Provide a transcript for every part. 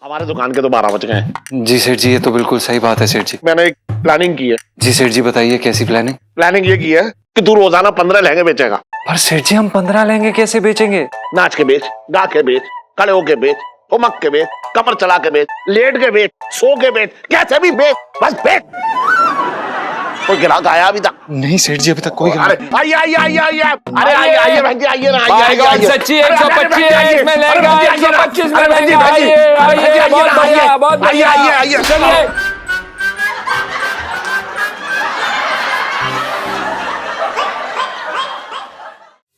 हमारे दुकान के तो 12 बज गए हैं। जी सेठ जी, ये तो बिल्कुल सही बात है सेठ जी। मैंने एक प्लानिंग की है। जी सेठ जी, बताइए कैसी प्लानिंग? प्लानिंग ये की है कि तू रोजाना 15 लहंगे बेचेगा। पर सेठ जी, हम 15 लहंगे कैसे बेचेंगे? नाच के बेच, गा के बेच, खड़े होके बेच, ठुमक के बेच, कमर चला के बेच, लेट के बेच, सो के बेच, कैसे भी बेच, बस बेच। कोई ग्राहक आया अभी तक? नहीं सेठ जी, अभी तक कोई अरे आइए आइए आइए आइए, अरे आइए आइए बहन जी, आइए ना, आइए आइए आइए। सच्ची 125 में लेगा, 125 में लेगा। आइए आइए, बहुत बढ़िया, बहुत बढ़िया। आइए आइए चलिए।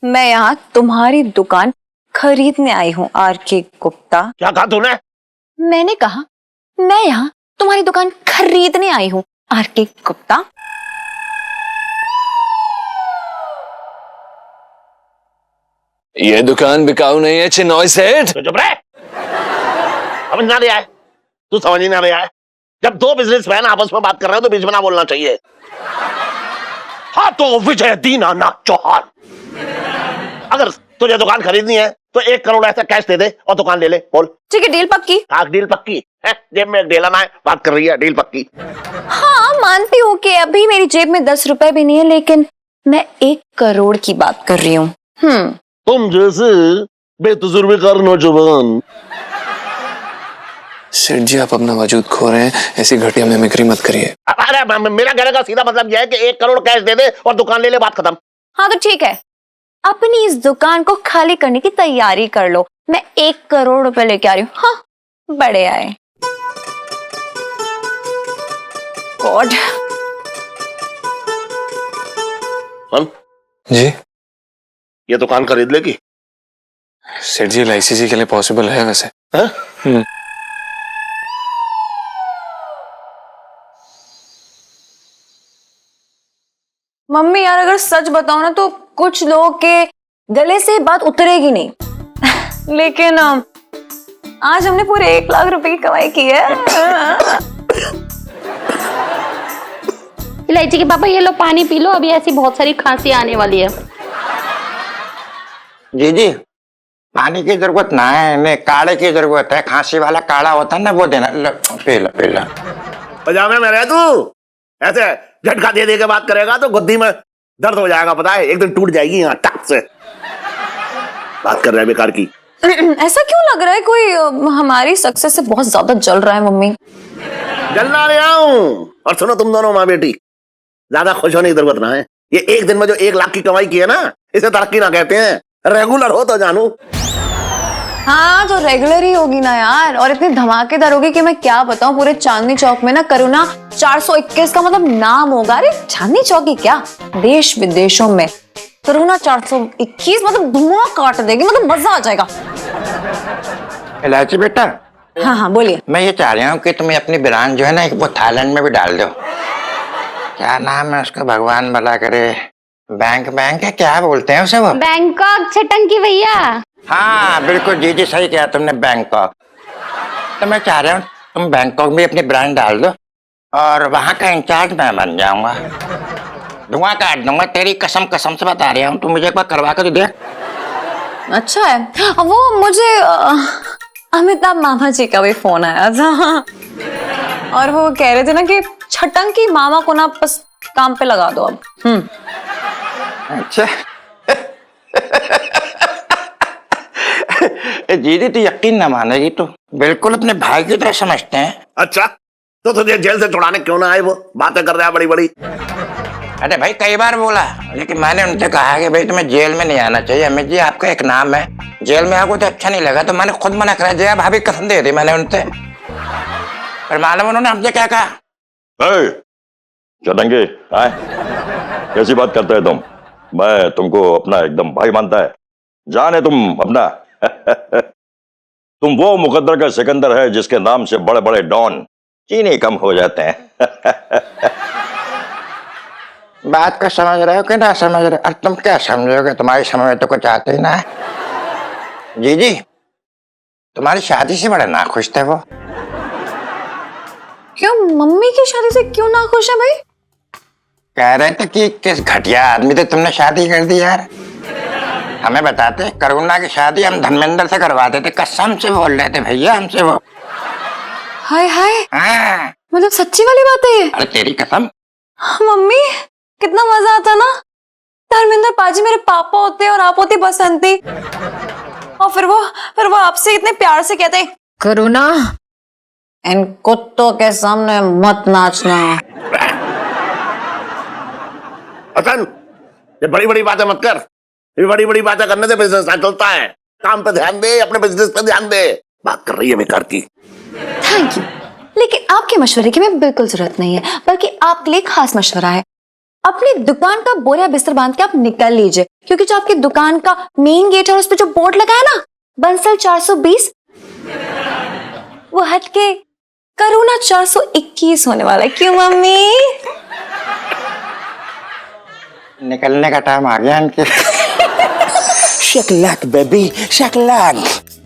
मैं यहाँ तुम्हारी दुकान खरीदने आई हूँ आर.के. गुप्ता। क्या कहा तूने? मैंने कहा मैं यहाँ तुम्हारी दुकान खरीदने आई हूँ आर.के. गुप्ता। ये दुकान बिकाऊ नहीं है चिन्नौई सेठ। चुप रहे। समझ ना रहा है तू, समझ ही ना रहा है। जब दो बिजनेसमैन आपस में बात कर रहे हो तो बीच में ना बोलना चाहिए। हाँ तो विजय दीनानाथ चौहान, अगर तुझे दुकान खरीदनी है तो 1 करोड़ ऐसा कैश दे दे और दुकान ले ले। बोल। ठीक है, डील पक्की? हाँ डील पक्की है। जेब में एक डेला ना है, बात कर रही है डील पक्की। हाँ मानती हूँ कि अभी मेरी जेब में 10 रुपए भी नहीं है, लेकिन मैं 1 करोड़ की बात कर रही हूँ। तुम जैसे बेतजुर्बेकार नौजवान। सेठ जी, आप अपना वजूद खो रहे हैं, ऐसी घटिया मिमिक्री मत करिए। अरे मेरा कहने का सीधा मतलब यह है कि 1 करोड़ कैश दे दे और दुकान ले ले, बात खत्म। हाँ तो ठीक है, अपनी इस दुकान को खाली करने की तैयारी कर लो। मैं 1 करोड़ रुपए लेके आ रही हूँ। हाँ बड़े आए। गॉड। जी ये दुकान खरीद लेगी? सेठ जी, LIC के लिए पॉसिबल है वैसे। मम्मी यार, अगर सच बताओ ना तो कुछ लोगों के गले से बात उतरेगी नहीं। लेकिन आज हमने पूरे 1 लाख रुपए की कमाई की है। इलायची के पापा ये लो पानी पी लो, अभी ऐसी बहुत सारी खांसी आने वाली है। जी जी, पानी की जरूरत ना है, इन्हें काढ़े की जरूरत है। खांसी वाला काढ़ा होता है ना, वो देना। P low. पजामे में रह तू, ऐसे झटका दे के बात करेगा तो गुद्दी में दर्द हो जाएगा, पता है? एक दिन टूट जाएगी यहाँ टक से। बात कर रहे हैं बेकार की। ऐसा क्यों लग रहा है कोई हमारी सक्सेस से बहुत ज्यादा जल रहा है? मम्मी जलना रहा हूँ। और सुनो तुम दोनों माँ बेटी, ज्यादा खुश होने की जरूरत ना है। ये एक दिन में जो 1 लाख की कमाई की है ना, इसे तरक्की ना कहते हैं। रेगुलर हो तो जानू। हाँ तो रेगुलर ही होगी ना यार, और इतनी धमाकेदार होगी कि मैं क्या बताऊं। पूरे चांदनी चौक में ना करुणा 421 का मतलब नाम होगा। अरे चांदनी चौक ही क्या, देश विदेशों में करुणा 421 मतलब धुआं काट देगी, मतलब मजा आ जाएगा। इलायची बेटा। हाँ बोलिए। मैं ये चाह रहा हूँ कि तुम्हें अपनी ब्रांड जो है ना, वो थाईलैंड में भी डाल दो। क्या नाम है उसका, भगवान भला करे। बैंक है, क्या बोलते हैं उसे वो? बैंकॉक छटंकी भैया। हाँ बिल्कुल जी जी, सही किया तुमने, बैंकॉक। तो मैं चाह रहा हूँ तुम बैंकॉक में अपनी ब्रांड डाल दो और वहाँ का इंचार्ज मैं बन जाऊंगा। धुआं काट दूंगा, तेरी कसम से बता रहा हूँ। तुम मुझे एक बार करवा कर दे। अच्छा है। वो मुझे अमिताभ मामा जी का भी फोन आया था, और वो कह रहे थे ना कि छटंकी मामा को ना बस काम पे लगा दो अब। अच्छा। दीदी तो यकीन ना मानेगी, तो बिल्कुल अपने भाई की तरह समझते हैं। अच्छा तो तुझे जेल से छुड़ाने क्यों ना आए? वो बातें कर रहा है बड़ी बड़ी। अरे भाई कई बार बोला, लेकिन मैंने उनसे कहा कि भाई तुम्हें जेल में नहीं आना चाहिए। अमित जी आपका एक नाम है, जेल में आपको तो अच्छा नहीं लगा, तो मैंने खुद मना करा। जया भाभी कसम दे दी मैंने उनसे, पर मालूम उन्होंने हमसे क्या कहा? चलेंगे आए, कैसी बात करते हैं तुम? मैं तुमको अपना एकदम भाई मानता है, जाने तुम अपना। तुम वो मुकद्दर का सिकंदर है जिसके नाम से बड़े बड़े डॉन चीनी कम हो जाते हैं। बात को समझ रहे हो कि ना समझ रहे हो? और तुम क्या समझोगे, तुम्हारी समझ में तो कुछ आते ही ना है। जी जी, तुम्हारी शादी से बड़े नाखुश थे वो। क्यों, मम्मी की शादी से क्यों ना खुश है भाई? कह रहे थे कि किस घटिया आदमी से तुमने शादी कर दी यार। हमें बताते, करुणा की शादी हम धर्मेंद्र से करवाते थे। कसम से बोल रहे थे भैया हमसे वो। हाय हाय, हाँ, मतलब सच्ची वाली बात है ये? अरे तेरी कसम। मम्मी कितना मजा आता ना, धर्मेंद्र पाजी मेरे पापा होते और आप होती बसंती, और फिर वो आपसे इतने प्यार से कहते करुणा इन कुत्तों के सामने मत नाचना। हसन, ये बड़ी बड़ी बातें मत कर, ये बड़ी बड़ी बातें करने से बिजनेस ना चलता है। काम पे ध्यान दे, अपने बिजनेस पे ध्यान दे। बात कर रही है बेकार की। थैंक यू, लेकिन आपके मशवरे की मैं बिल्कुल जरूरत नहीं है, बल्कि आपके लिए खास मशवरा है। अपनी दुकान का बोरिया बिस्तर बांध के आप निकल लीजिए, क्योंकि जो आपकी दुकान का मेन गेट है उस पर जो बोर्ड लगा है ना, बंसल 420, वो हट के करुणा 421 होने वाला है। क्यों मम्मी? निकलने का टाइम आ गया इनके। Shakalak baby, shakalak,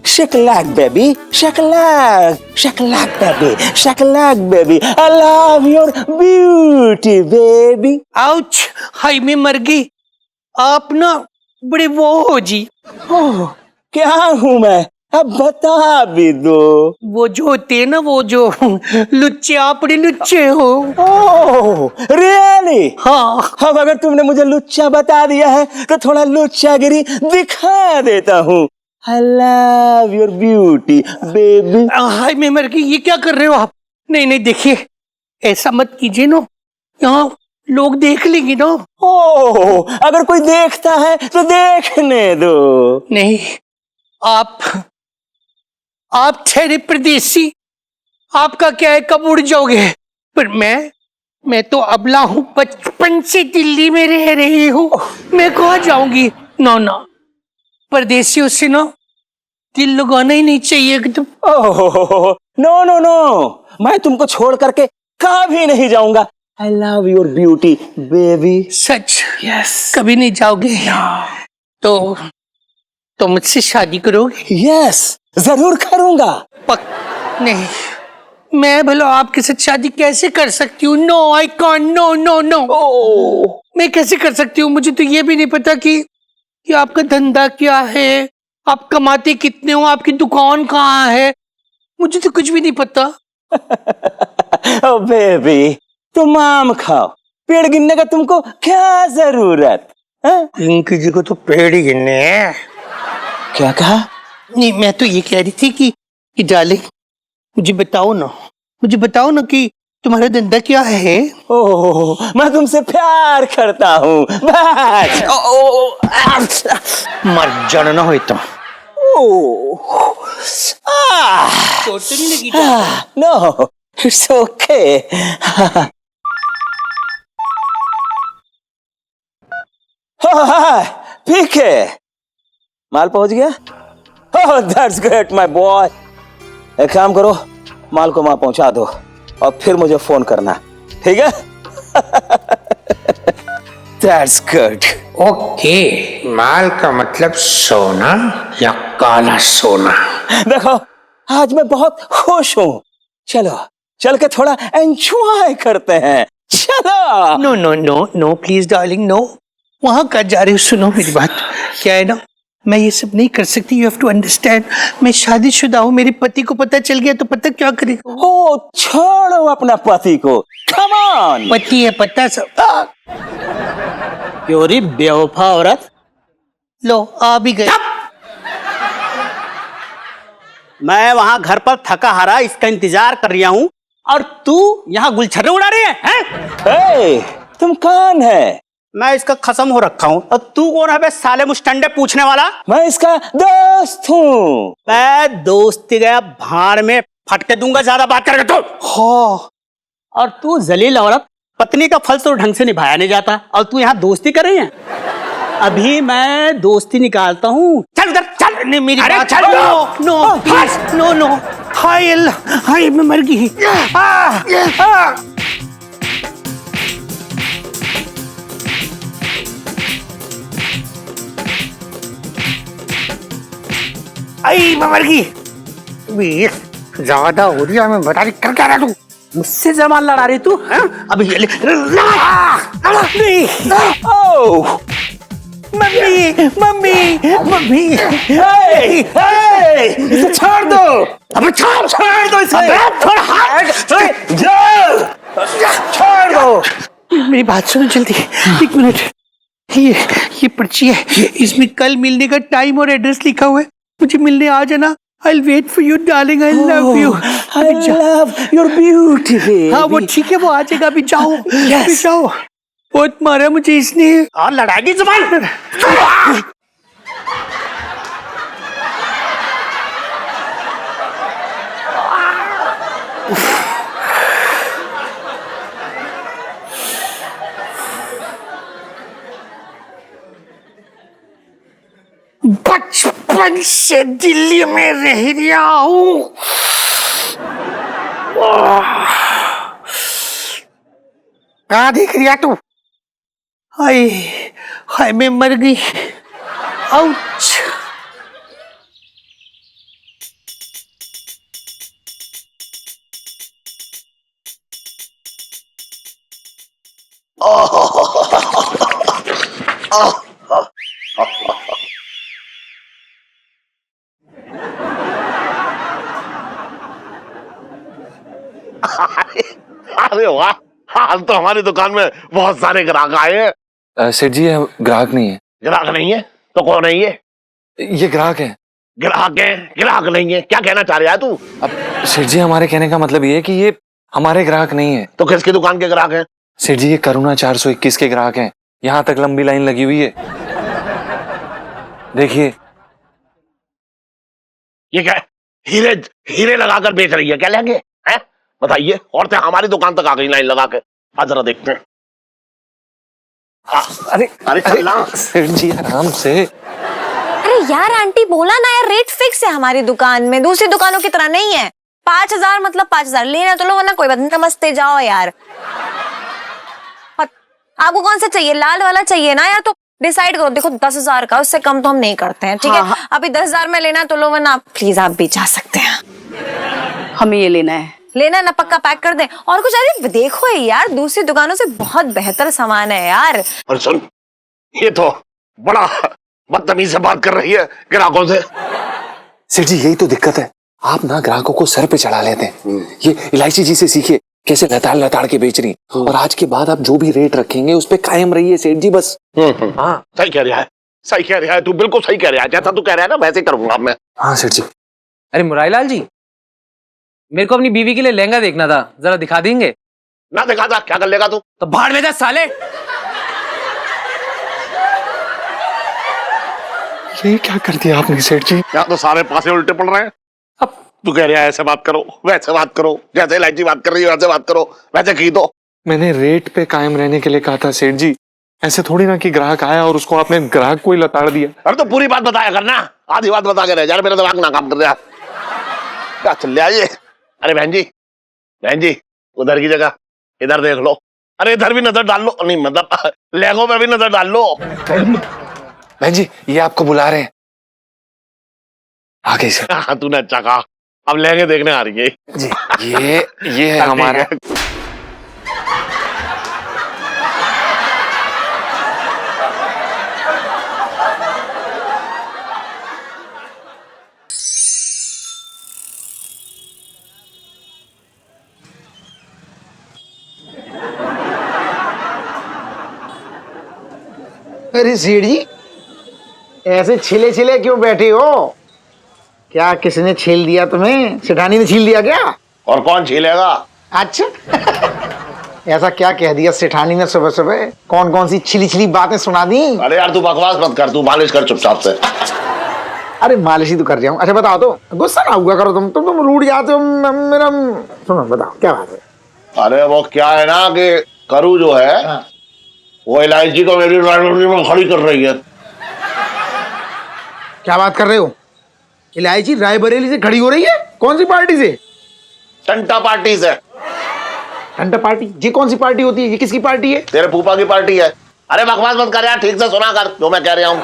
shakalak baby, shakalak, shakalak baby, shakalak baby. I love your beauty baby. Ouch, हाय मैं मर गई। आप ना बड़े वो हो जी। ओह, क्या हूँ मैं? अब बता भी दो। वो जो होते हैं ना, वो जो लुच्चे, आप बड़े लुच्चे हो। ओह, रियली? हाँ। अब अगर तुमने मुझे लुच्चा बता दिया है तो थोड़ा लुच्चागिरी दिखा देता हूँ। I love your beauty baby. हाय मैं मर गई, ये क्या कर रहे हो आप? नहीं नहीं देखिए, ऐसा मत कीजिए ना, यहाँ लोग देख लेंगे ना। ओह, अगर कोई देखता है तो देखने दो। नहीं, आप ठहरे परदेसी, आपका क्या है, कब उड़ जाओगे? पर मैं तो अबला हूँ, बचपन से दिल्ली में रह रही हूँ, मैं कहाँ जाऊंगी? ना, परदेसियों से ना दिल लगाना ही नहीं चाहिए एकदम। ओह, नो, मैं तुमको छोड़ करके कभी नहीं जाऊंगा। I love your beauty baby. Such? Yes. कभी नहीं जाओगे? तो मुझसे शादी करोगे? यस, जरूर करूंगा। नहीं, मैं भला आपके साथ शादी कैसे कर सकती हूँ? No I can't, no. मैं कैसे कर सकती हूँ? मुझे तो ये भी नहीं पता कि आपका धंधा क्या है, आप कमाते कितने हो, आपकी दुकान कहाँ है, मुझे तो कुछ भी नहीं पता। ओ बेबी, तुम आम खाओ, पेड़ गिनने का तुमको क्या जरूरत? इनकी जी को तो पेड़ ही गिनने हैं। क्या कहा? नहीं, मैं तो ये कह रही थी कि डार्लिंग, मुझे बताओ ना कि तुम्हारा धंधा क्या है? ओह, मैं तुमसे प्यार करता हूँ बस। मर जाना ना हो तुम। चोट तो नहीं लगी? No, it's okay. पीके माल पहुंच गया? Oh, that's great my boy. एक काम करो, माल को वहां पहुंचा दो और फिर मुझे फोन करना, ठीक है? That's good. ओके, माल का मतलब सोना या काला सोना? देखो, आज मैं बहुत खुश हूँ, चलो चल के थोड़ा एंजॉय करते हैं, चलो। No please darling, no. वहां का जा रहे हो? सुनो मेरी बात, क्या है ना, मैं ये सब नहीं कर सकती, यू हैव टू अंडरस्टैंड। मैं शादीशुदा हूँ, मेरे पति को पता चल गया तो पता क्या करेगा? ओ, छोड़ो अपना पति को, कम ऑन। पति है पता सब। क्यों रे बेवफा औरत? लो आ भी गए। मैं वहां घर पर थका हारा इसका इंतजार कर रहा हूँ और तू यहाँ गुलछर्रे उड़ा रही है? तुम कौन है? मैं इसका खत्म हो रखा हूँ और तू कौन है बे साले मुस्टंडे पूछने वाला? मैं इसका दोस्त हूँ। मैं दोस्ती गया भाड़ में, फटके दूंगा ज्यादा बात करके तो। हाँ, और तू जलील औरत, पत्नी का फल तो ढंग से निभाया नहीं जाता और तू यहाँ दोस्ती कर रही है? अभी मैं दोस्ती निकालता हूँ, चल उधर चल। नहीं मेरी अरे बात, चल। No please, no. हाय अल्लाह, हाय मैं मर गई। आई मैं मर गई। ज्यादा हो रही है, मैं बता रही कर क्या रहा तू? मुझसे जमान लड़ा रही तू? अभी मम्मी। इसे छोड़ दो। अब छोड़ दो इसे। छोड़, मेरी बात सुनो जल्दी, एक मिनट। ये पर्ची है, इसमें कल मिलने का टाइम और एड्रेस लिखा हुआ है। मुझे मिलने आ जाना। I'll wait for you, darling. I love you. I love your beauty, baby. हाँ वो ठीक है, वो आ जाएगा। अभी जाओ, अभी जाओ। बहुत मारा मुझे इसने। और लड़ाई जुबान। बचपन से दिल्ली में रह रहा हूँ। कहाँ देख रही है तू? हाय हाय, मैं मर गई। आउच। अरे वाह, आज तो हमारी दुकान में बहुत सारे ग्राहक आए हैं। सेठ जी ये ग्राहक नहीं है। ग्राहक नहीं है तो कौन है ये ग्राहक है। ग्राहक है, ग्राहक नहीं है, क्या कहना चाह रहा है तू? अब सेठ जी हमारे कहने का मतलब ये है कि ये हमारे ग्राहक नहीं है। तो किसकी दुकान के ग्राहक हैं? सेठ जी ये करुणा 421 के ग्राहक हैं। यहाँ तक लंबी लाइन लगी हुई है, देखिए। ये क्या हीरे हीरे लगाकर बेच रही है क्या? लेंगे हैं? बताइए। औरतें हमारी दुकान तक आ गई लाइन लगा के। आज जरा देखते हैं। अरे अरे चलना। सेठ जी आराम से। अरे यार आंटी बोला ना यार, रेट फिक्स है हमारी दुकान में, दूसरी दुकानों की तरह नहीं है। 5000 मतलब 5000 लेना तो लो, वरना कोई बात नहीं, नमस्ते जाओ यार। आपको कौन सा चाहिए? लाल वाला चाहिए ना यार? तो डिसाइड करो। देखो 10,000 का, उससे कम तो हम नहीं करते हैं, ठीक है? अभी 10,000 में लेना तो लो, वरना प्लीज आप भी जा सकते हैं। हमें ये लेना है। लेना ना, पक्का पैक कर दें। और कुछ? अरे देखो यार, दूसरी दुकानों से बहुत बेहतर सामान है यार। और सुन, ये तो बड़ा बदतमीज से बात कर रही है ग्राहकों से। सेठ जी यही तो दिक्कत है, आप ना ग्राहकों को सर पे चढ़ा लेते हैं। ये इलायची जी से सीखिए कैसे लताड़ लताड़ के बेच रही, और आज के बाद आप जो भी रेट रखेंगे उस पे कायम रहिए सेठ जी, बस। हाँ सही कह रहा है, सही कह रहा है तू, बिल्कुल सही कह रहा है। जैसा तू कह रहा है ना वैसे करूंगा मैं। हाँ सेठ जी। अरे मुरारीलाल जी, मेरे को अपनी बीवी के लिए लहंगा देखना था, जरा दिखा देंगे? ना दिखा था, क्या कर लेगा तू? तो भाड़ में जा साले। ये क्या कर दिया आपने सेठ जी? यहाँ तो सारे पासे उल्टे पड़ रहे हैं। अब तू कह रहा है ऐसे बात करो, वैसे बात करो, जैसे इलायची बात कर रही है वैसे बात करो, वैसे की दो। मैंने रेट पे कायम रहने के लिए कहा था सेठ जी, ऐसे थोड़ी ना कि ग्राहक आया और उसको आपने ग्राहक को ही लताड़ दिया। अरे तो पूरी बात बताया करना, आधी बात बता के रह जा, मेरा दिमाग ना काम कर रहा। क्या चल रहा है ये? अरे बहन जी उधर की जगह इधर देख लो। अरे इधर भी नजर डाल लो, नहीं मतलब लहंगों पे भी नजर डाल लो। बहन जी ये आपको बुला रहे हैं, आगे से। हाँ तूने अच्छा कहा, अब लहंगे देखने आ रही है जी। ये है हमारा। अरे सेठ जी ऐसे छिले छिले क्यों बैठे हो? क्या किसने छील दिया तुम्हें? सेठानी ने छील दिया क्या? और कौन छीलेगा? अच्छा ऐसा क्या कह दिया सेठानी ने सुबह सुबह? कौन कौन सी छिली छिली बातें सुना दी? अरे यार तू बकवास मत कर, तू मालिश कर चुपचाप से। अरे मालिश ही तो कर रहा हूँ। अच्छा बताओ, तो गुस्सा ना हुआ करो, तुम रूठ जाते हो। मेरा सुनो, बताओ क्या बात है? अरे वो क्या है ना कि करू जो है वो इलायची को मेरी लाइब्रेरी में खड़ी कर रही है। क्या बात कर रहे हो? इलायची रायबरेली से खड़ी हो रही है? कौन सी पार्टी से? टंटा पार्टी से। टंटा पार्टी? ये कौन सी पार्टी होती है? ये किसकी पार्टी है? तेरे फूफा की पार्टी है। अरे बकवास मत कर यार, ठीक से सुना कर जो मैं कह रहा हूँ।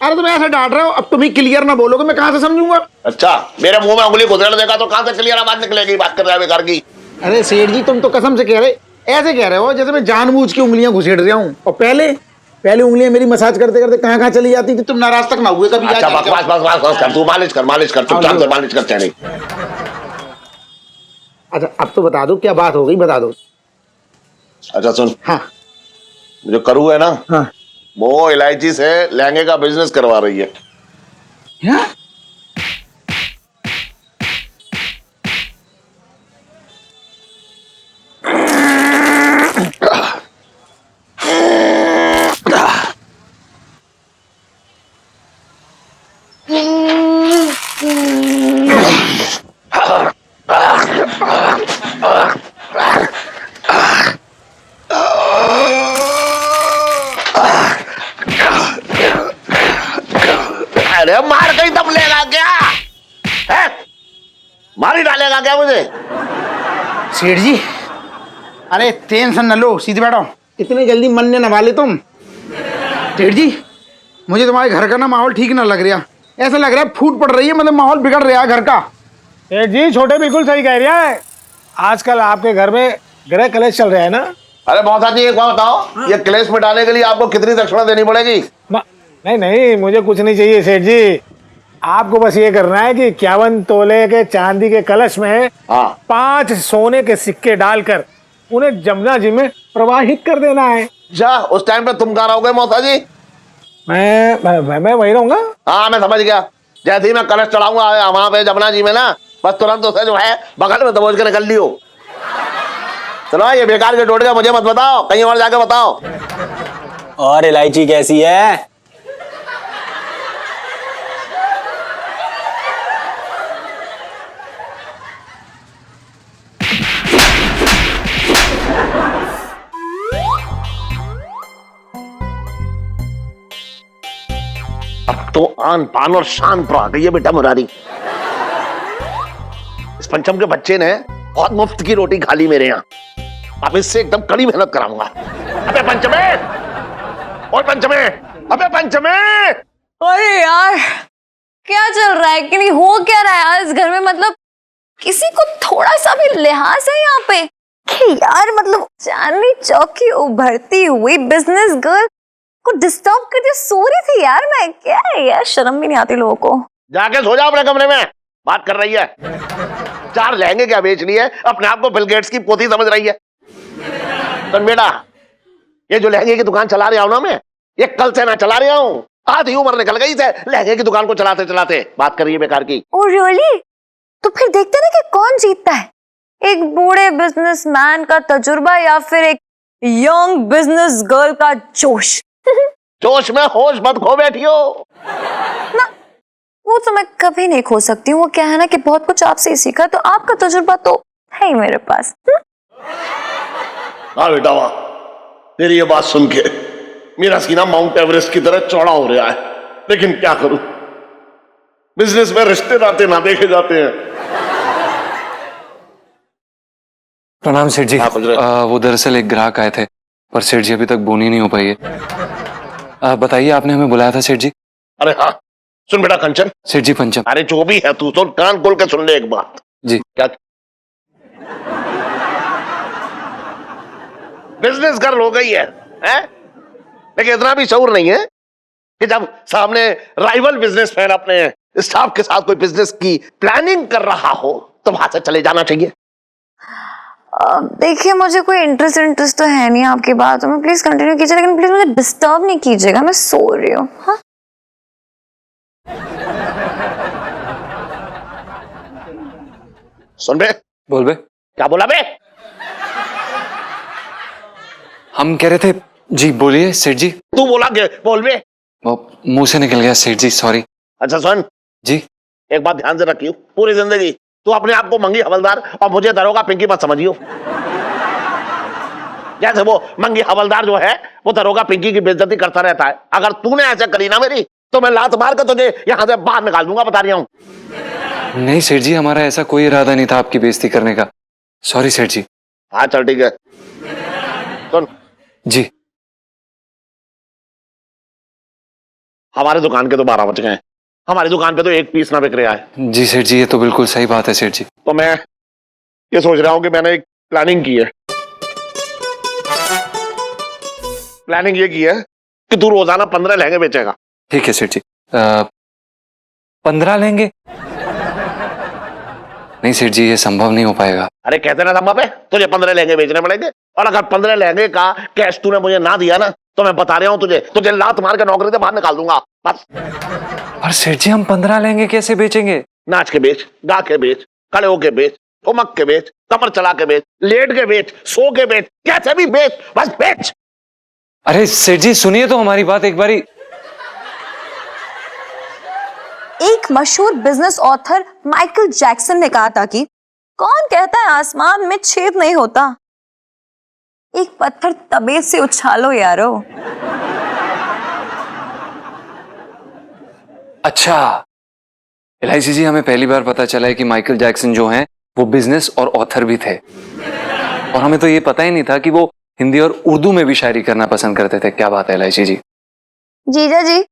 अरे तुम ऐसे डांट रहे हो, अब तुम ही क्लियर ना बोलोगे मैं कहाँ से समझूंगा? अच्छा मेरे मुंह में उंगली घुसेड़ देगा तो कहाँ से क्लियर आवाज निकलेगी? बात कर रहा है बेकार की। अरे सेठ जी तुम तो कसम से कह रहे, ऐसे कह रहे हो जैसे मैं जानबूझ के उंगलियां घुसेड़ रहा हूँ। और पहले उंगलियां मेरी मसाज करते करते कहाँ कहाँ चली जाती थी, तुम नाराज तक ना हुए कभी? अच्छा बकवास कर, तू मालिश कर चुपचाप से मालिश कर चैनी। अच्छा अब तो बता दो क्या बात हो गई, बता दो। अच्छा सुन, हाँ जो करू है ना, हाँ वो इलायची से लहंगे का बिजनेस करवा रही है। हाँ? अरे मार कहीं दम लेगा क्या है? मार ही डालेगा क्या मुझे? सेठ जी, अरे टेंशन न लो, सीधे बैठो। इतनी जल्दी मन न वाले तुम। सेठ जी, मुझे तुम्हारे घर का ना माहौल ठीक ना लग रहा। ऐसा लग रहा है फूट पड़ रही है, मतलब माहौल बिगड़ रहा है घर का। सेठ जी, छोटे बिल्कुल सही कह रहा है। आजकल आपके घर में ग्रह कलेश चल रहा है ना। अरे मौसा जी, एक बात बताओ, ये क्लेश मिटाने के लिए आपको कितनी दक्षिणा देनी पड़ेगी? नहीं नहीं, मुझे कुछ नहीं चाहिए सेठ जी। आपको बस ये करना है कि 51 तोले के चांदी के कलश में 5 सोने के सिक्के डालकर उन्हें जमुना जी में प्रवाहित कर देना है। अच्छा, उस टाइम पे तुम कहाँ रहोगे मौसा जी? मैं वही रहूंगा। हाँ, मैं समझ गया। जैसे ही मैं कलश चढ़ाऊंगा वहां पे जमुना जी में ना, बस तुरंत उसे जो है बगल में दबोच के निकल लियो। चलो, ये बेकार के टोटके मुझे मत बताओ, कहीं और जाके बताओ। और इलायची कैसी है? अब तो आन पान और शान पर आ गई है बेटा मुरारी। इस पंचम के बच्चे ने बहुत मुफ्त की रोटी खा ली मेरे यहाँ। अब इससे एकदम कड़ी मेहनत कराऊंगा। अबे पंचमे, और पंचमे, अबे पंचमे। अरे यार, क्या चल रहा है कि नहीं, हो क्या रहा है यार इस घर में? मतलब किसी को थोड़ा सा भी लिहाज है यहाँ पे कि यार, मतलब चांदनी चौक की उभरती हुई बिजनेस गर्ल को डिस्टर्ब कर दिया। सो रही थी यार मैं। क्या है यार, शर्म भी नहीं आती लोगों को। जाके सो जाओ अपने कमरे में। बात कर रही है 4 लहंगे क्या बेच रही है, अपने आप को बिल गेट्स की पोती समझ रही है। तो बेटा, ये जो लहंगे की दुकान चला रहा हूं ना मैं, ये कल से ना चला रहा हूँ। आधी उम्र निकल गई से लहंगे की दुकान को चलाते चलाते। बात कर रही है बेकार की। Oh really? तो फिर देखते ना कि कौन जीतता है, एक बूढ़े बिजनेसमैन का तजुर्बा या फिर एक यंग बिजनेस गर्ल का जोश। जोश में होश मत खो बैठी हो ना, वो तो मैं कभी नहीं खो सकती हूँ। वो क्या है ना कि बहुत कुछ आपसे ही सीखा, तो आपका तजुर्बा तो है ही मेरे पास। हाँ बेटा, वाह, तेरी ये बात सुन के मेरा सीना माउंट एवरेस्ट की तरह चौड़ा हो रहा है। लेकिन क्या करूं, बिजनेस में रिश्ते नाते ना देखे जाते हैं। प्रणाम सेठ जी। वो दरअसल एक ग्राहक आए थे, पर सेठ जी अभी तक बोनी नहीं हो पाई है। बताइए, आपने हमें बुलाया था सेठ जी? अरे हाँ, सुन बेटा कंचन। सेठ जी पंचम। अरे जो भी है तू तो कान खोल के सुन ले एक बात जी। क्या बिजनेस गर्ल हो गई है? लेकिन इतना भी शऊर नहीं है कि जब सामने राइवल बिजनेसमैन अपने स्टाफ के साथ कोई बिजनेस की प्लानिंग कर रहा हो तो वहां से चले जाना चाहिए। देखिए, मुझे कोई इंटरेस्ट तो है नहीं आपकी बातों में। प्लीज कंटिन्यू कीजिए, लेकिन प्लीज मुझे डिस्टर्ब नहीं कीजिएगा, मैं सो रही हूँ। हाँ, सुन बे। बोल बे। क्या बोला बे? हम कह रहे थे जी। बोलिए सेठ जी। तू बोला के बोल बे। वो मुंह से निकल गया सेठ जी, सॉरी। अच्छा सुन जी, एक बात ध्यान से रखियो, पूरी जिंदगी तू अपने आप को मंगी हवलदार और मुझे दरोगा पिंकी मत समझियो। जैसे वो मंगी हवलदार जो है वो दरोगा पिंकी की बेइज्जती करता रहता है। अगर तूने ऐसा करी ना मेरी, तो मैं लात मार कर तुझे यहाँ से बाहर निकाल दूंगा, बता रही हूँ। नहीं सेठ जी, हमारा ऐसा कोई इरादा नहीं था आपकी बेइज्जती करने का। सॉरी सेठ जी। हाँ चल ठीक है। सुन जी। हमारे दुकान के तो 12 बज गए। हमारी दुकान पे तो एक पीस ना बिक रहा है। जी सेठ जी, ये तो बिल्कुल सही बात है सेठ जी। तो मैं ये सोच रहा हूं कि मैंने एक प्लानिंग की है। प्लानिंग ये की है कि तू रोजाना 15 लहंगे बेचेगा। ठीक है सेठ जी। 15 लेंगे? नहीं सेठ जी, ये संभव नहीं हो पाएगा। अरे कहते ना संभव है, तुझे 15 लहंगे बेचने पड़ेंगे, और अगर 15 लहंगे का कैश तूने मुझे ना दिया ना, तो मैं बता रहा हूं तुझे लात मार के नौकरी से बाहर निकाल दूंगा बस। पर सेठ जी, हम 15 लहंगे कैसे बेचेंगे? नाच के बेच, गा के बेच, खड़े होके बेच, ठुमक के बेच, कमर चला के बेच, लेट के बेच, सो के बेच, कैसे भी बेच, बस बेच। अरे सेठ जी सुनिए तो हमारी बात एक बारी। एक मशहूर बिजनेस ऑथर माइकल जैक्सन ने कहा था कि कौन कहता है आसमान में छेद नहीं होता, एक पत्थर तबेत से उछालो यारो। अच्छा एलआईसी जी, हमें पहली बार पता चला है कि माइकल जैक्सन जो हैं वो बिजनेस और ऑथर भी थे, और हमें तो ये पता ही नहीं था कि वो हिंदी और उर्दू में भी शायरी करना पसंद करते थे। क्या बात है एलआईसी जी। जीजा जी,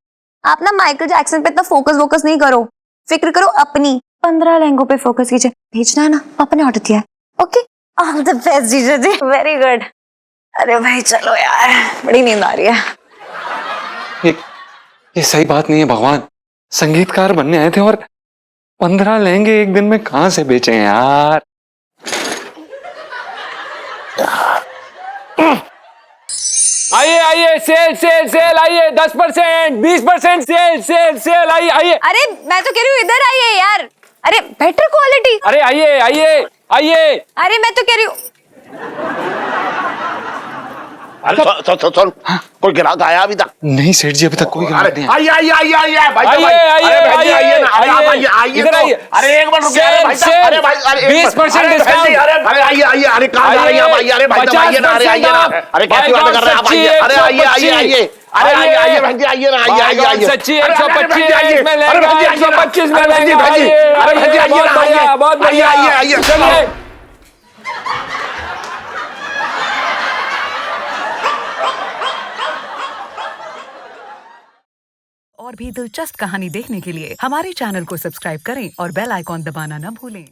आप ना माइकल जैक्सन पे इतना फोकस नहीं करो, फिक्र करो अपनी। 15 लहंगों पे फोकस कीजिए। भेजना है ना, पापा ने ऑर्डर दिया है। ओके, ऑल द बेस्ट जीजा जी, वेरी गुड। अरे भाई चलो यार, बड़ी नींद आ रही है। ये सही बात नहीं है भगवान, संगीतकार बनने आए थे और 15 लहंगे एक दिन में कहां से बेचे हैं यार। आइए सेल सेल सेल, आइए 10%, 20% सेल सेल सेल, आइए। अरे मैं तो कह रही हूँ इधर आइए यार। अरे बेटर क्वालिटी। अरे आइए। अरे मैं तो कह रही हूँ। अरे सुन, कोई ग्राहक आया अभी तक? नहीं सेठ जी, अभी तक कोई ग्राहक नहीं आया। आइए भाई, आइए ना, आइए इधर आइए। अरे एक मिनट रुकिए, अरे भाई साहब, अरे भाई, अरे 20% डिस्काउंट। अरे आइए, अरे कहाँ जा रही हैं भाई? अरे भाई साहब आइए ना, अरे आइए ना, अरे कैसी बातें कर रहे हैं आप? आइए, अरे आइए, अरे आइए भाई जी, आइए ना, आइए। सच्ची 125 में लहंगा, 125 में लहंगा, अरे भाई जी आइए ना, बहुत बढ़िया, आइए। चलिए। और भी दिलचस्प कहानी देखने के लिए हमारे चैनल को सब्सक्राइब करें और बेल आइकॉन दबाना न भूलें।